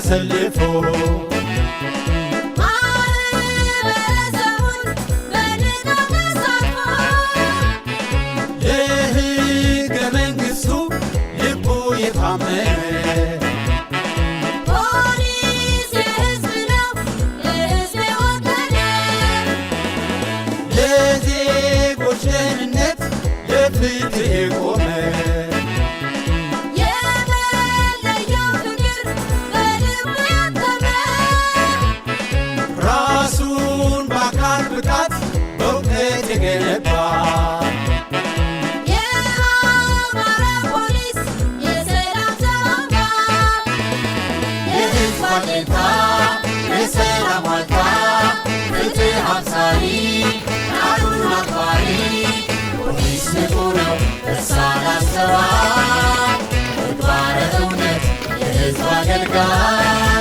አሰልፎ ማህበረሰቡን በንቃት ተሳትፎ ለሕገ መንግሥቱ ልቡ የታመነ ፖሊስ የሕዝብ ነው ለሕዝብ የወገነ ለዜጎች ደህንነት ለፍትሕ የቆመ የመለየው ፍቅር በልቡ ያተመ ራሱን በአካል ብቃት በእውቀት የገነባ የአማራ ፖሊስ የሰላም ዘብ የሕዝብ አለኝታ የሰላም ዋልታ ፍትሕ አብሳሪ ቃሉን አክባሪ ፖሊስ ንቁ ነው በሳል አስተዋይ ምግባረ እውነት የሕዝብ አገልጋይ